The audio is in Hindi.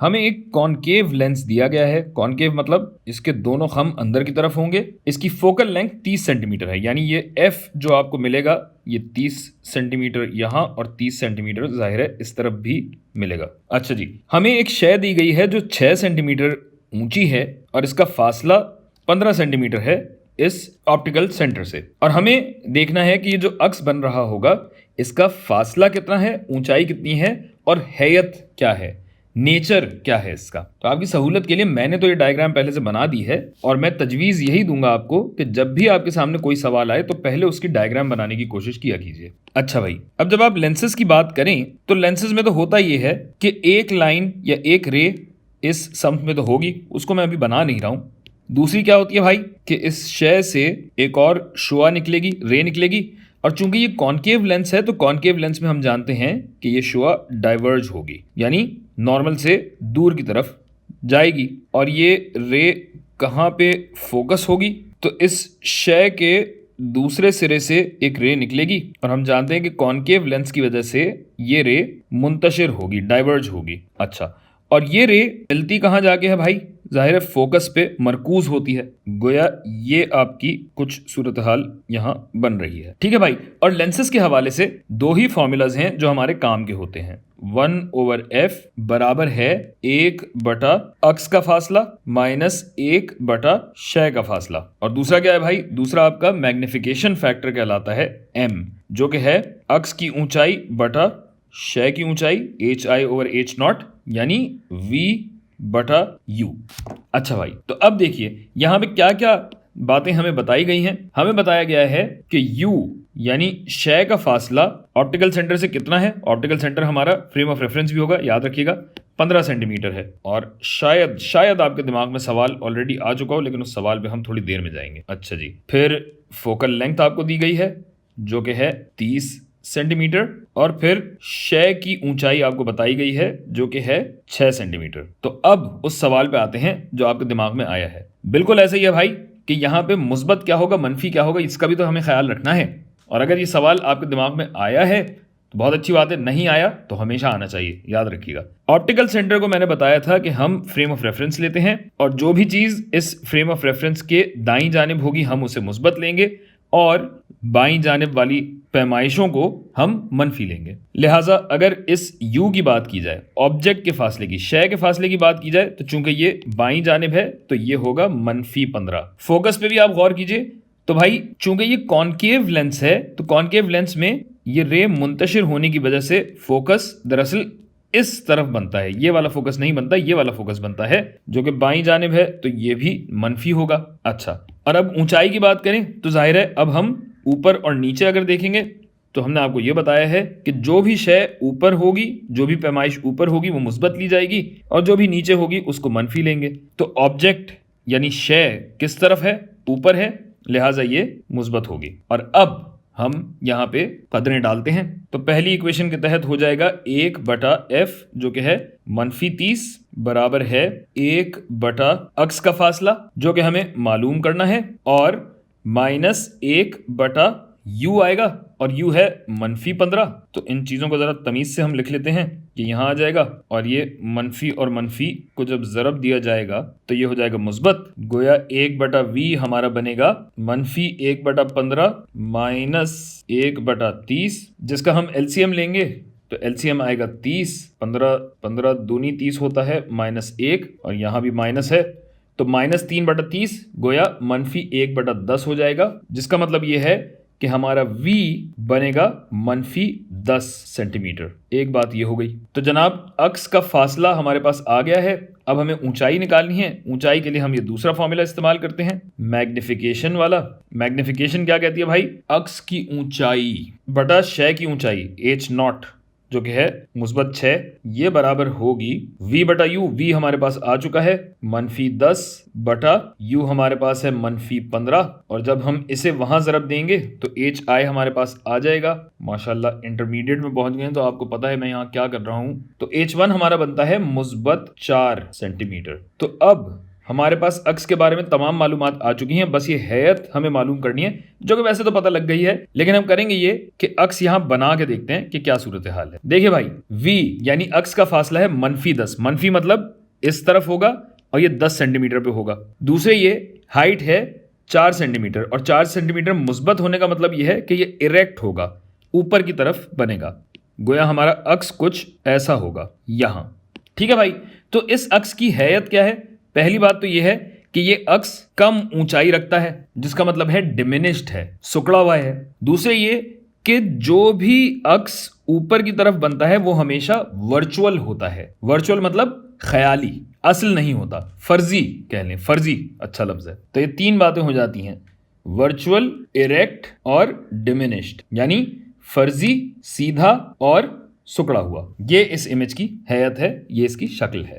हमें एक कॉनकेव लेंस दिया गया है। कॉनकेव मतलब इसके दोनों खम अंदर की तरफ होंगे। इसकी फोकल लेंथ 30 सेंटीमीटर है, यानी ये एफ जो आपको मिलेगा ये 30 सेंटीमीटर यहाँ और 30 सेंटीमीटर जाहिर है इस तरफ भी मिलेगा। अच्छा जी, हमें एक शय दी गई है जो 6 सेंटीमीटर ऊंची है और इसका फासला 15 सेंटीमीटर है इस ऑप्टिकल सेंटर से, और हमें देखना है कि ये जो अक्स बन रहा होगा इसका फासला कितना है, ऊंचाई कितनी है और हैयत क्या है, नेचर क्या है इसका। तो आपकी सहूलत के लिए मैंने तो ये डायग्राम पहले से बना दी है और मैं तजवीज़ यही दूंगा आपको कि जब भी आपके सामने कोई सवाल आए तो पहले उसकी डायग्राम बनाने की कोशिश किया कीजिए। अच्छा भाई, अब जब आप लेंसेज की बात करें तो लेंसेज में तो होता ये है कि एक लाइन या एक रे इस समत में तो होगी, उसको मैं अभी बना नहीं रहा हूं। दूसरी क्या होती है भाई कि इस शय से एक और शुआ निकलेगी, रे निकलेगी, और चूंकि ये कॉनकेव लेंस है तो कॉनकेव लेंस में हम जानते हैं कि ये शुआ डाइवर्ज होगी, यानी नॉर्मल से दूर की तरफ जाएगी, और ये रे कहाँ पे फोकस होगी तो इस शय के दूसरे सिरे से एक रे निकलेगी, और हम जानते हैं कि कॉनकेव लेंस की वजह से ये रे मुंतशिर होगी, डाइवर्ज होगी। अच्छा, और ये रे मिलती कहाँ जाके है भाई, जाहिर है फोकस पे मरकूज होती है। गोया ये आपकी कुछ सूरत हाल यहाँ बन रही है। ठीक है भाई, और लेंसेज के हवाले से दो ही फॉर्मूलाज हैं जो हमारे काम के होते हैं। 1/f बराबर है 1/, अक्स का फासला माइनस 1/, शय का फासला, और दूसरा क्या है भाई, दूसरा आपका मैग्निफिकेशन फैक्टर कहलाता है m, जो कि है अक्स की ऊंचाई बटा शय की ऊंचाई hi/h0, यानी v/u। अच्छा भाई, तो अब देखिए यहां पे क्या क्या बातें हमें बताई गई हैं। हमें बताया गया है कि u यानी शय का फासला ऑप्टिकल सेंटर से कितना है। ऑप्टिकल सेंटर हमारा फ्रेम ऑफ रेफरेंस भी होगा, याद रखिएगा 15 सेंटीमीटर है, और शायद आपके दिमाग में सवाल ऑलरेडी आ चुका हो, लेकिन उस सवाल पे हम थोड़ी देर में जाएंगे। अच्छा जी, फिर फोकल लेंथ आपको दी गई है जो कि है 30 सेंटीमीटर, और फिर शय की ऊंचाई आपको बताई गई है जो कि है 6 सेंटीमीटर। तो अब उस सवाल पे आते हैं जो आपके दिमाग में आया है। बिल्कुल ऐसे ही है भाई कि यहाँ पे मुस्बत क्या होगा, मनफी क्या होगा, इसका भी तो हमें ख्याल रखना है। और अगर ये सवाल आपके दिमाग में आया है तो बहुत अच्छी बात है, नहीं आया तो हमेशा आना चाहिए, याद रखिएगा। ऑप्टिकल सेंटर को मैंने बताया था कि हम फ्रेम ऑफ रेफरेंस लेते हैं, और जो भी चीज इस फ्रेम ऑफ रेफरेंस के दाईं जानिब होगी हम उसे मुस्बत लेंगे, और बाईं जानिब वाली पैमाइशों को हम मनफी लेंगे। लिहाजा अगर इस u की बात की जाए, ऑब्जेक्ट के फासले की, शय के फासले की बात की जाए, तो चूंकि ये बाईं जानिब है तो ये होगा -15। फोकस पे भी आप गौर कीजिए, तो भाई चूंकि ये कॉनकेव लेंस है तो कॉनकेव लेंस में ये रे मुंतशिर होने की वजह से फोकस दरअसल इस तरफ बनता है, ये वाला फोकस नहीं बनता, ये वाला फोकस बनता है जो कि बाईं जानिब है, तो ये भी मनफी होगा। अच्छा, और अब ऊंचाई की बात करें तो जाहिर है अब हम ऊपर और नीचे अगर देखेंगे तो हमने आपको यह बताया है कि जो भी शय ऊपर होगी, जो भी पैमाइश ऊपर होगी वो मुस्बत ली जाएगी, और जो भी नीचे होगी उसको मनफी लेंगे। तो ऑब्जेक्ट यानी शय किस तरफ है, ऊपर है, लिहाजा ये मुस्बत होगी। और अब हम यहाँ पे कदरें डालते हैं, तो पहली इक्वेशन के तहत हो जाएगा 1/f जो कि है -30 बराबर है 1/ अक्स का फासला जो कि हमें मालूम करना है, और -1/u आएगा, और u है -15। तो इन चीज़ों को ज़रा तमीज़ से हम लिख लेते हैं कि यहाँ आ जाएगा, और ये मनफी और मनफी को जब ज़रब दिया जाएगा तो ये हो जाएगा मुस्बत। गोया 1/v हमारा बनेगा -1/15 -1/30, जिसका हम एलसीएम लेंगे तो एलसीएम आएगा 30, 15 दूनी 30 होता है, -1, और यहाँ भी माइनस है, तो -3/30 गोया -1/10 हो जाएगा, जिसका मतलब ये है कि हमारा v बनेगा -10 सेंटीमीटर। एक बात ये हो गई। तो जनाब अक्स का फासला हमारे पास आ गया है, अब हमें ऊंचाई निकालनी है। ऊंचाई के लिए हम ये दूसरा फॉर्मूला इस्तेमाल करते हैं, मैग्निफिकेशन वाला। मैग्निफिकेशन क्या कहती है भाई, अक्स की ऊंचाई बटा शय की ऊंचाई h0 जो कि है -6, ये बराबर होगी v/u। v हमारे पास आ चुका है -10 बटा u हमारे पास है -15, और जब हम इसे वहां जरब देंगे तो hi हमारे पास आ जाएगा। माशाल्लाह इंटरमीडिएट में पहुंच गए हैं, तो आपको पता है मैं यहाँ क्या कर रहा हूं। तो h1 हमारा बनता है -4 सेंटीमीटर। तो अब हमारे पास अक्स के बारे में तमाम मालूमात आ चुकी हैं, बस ये हैयत हमें मालूम करनी है, जो कि वैसे तो पता लग गई है, लेकिन हम करेंगे ये कि अक्स यहां बना के देखते हैं कि क्या सूरत हाल है। देखिए भाई, v यानी अक्स का फासला है -10, मनफी मतलब इस तरफ होगा और ये 10 सेंटीमीटर पे होगा। दूसरे ये हाइट है 4 सेंटीमीटर, और 4 सेंटीमीटर मुस्बत होने का मतलब यह है कि ये इरेक्ट होगा, ऊपर की तरफ बनेगा, गोया हमारा अक्स कुछ ऐसा होगा यहां। ठीक है भाई, तो इस अक्स की हैयत क्या है? पहली बात तो यह है कि ये अक्स कम ऊंचाई रखता है, जिसका मतलब है डिमिनिश्ड है, सुकड़ा हुआ है। दूसरे ये कि जो भी अक्स ऊपर की तरफ बनता है वो हमेशा वर्चुअल होता है। वर्चुअल मतलब ख्याली, असल नहीं होता, फर्जी कह लें, फर्जी अच्छा लफ्ज है। तो ये 3 बातें हो जाती हैं, वर्चुअल, इरेक्ट और डिमिनिश्ड, यानी फर्जी, सीधा और सुकड़ा हुआ। ये इस इमेज की हैयत है, ये इसकी शक्ल है।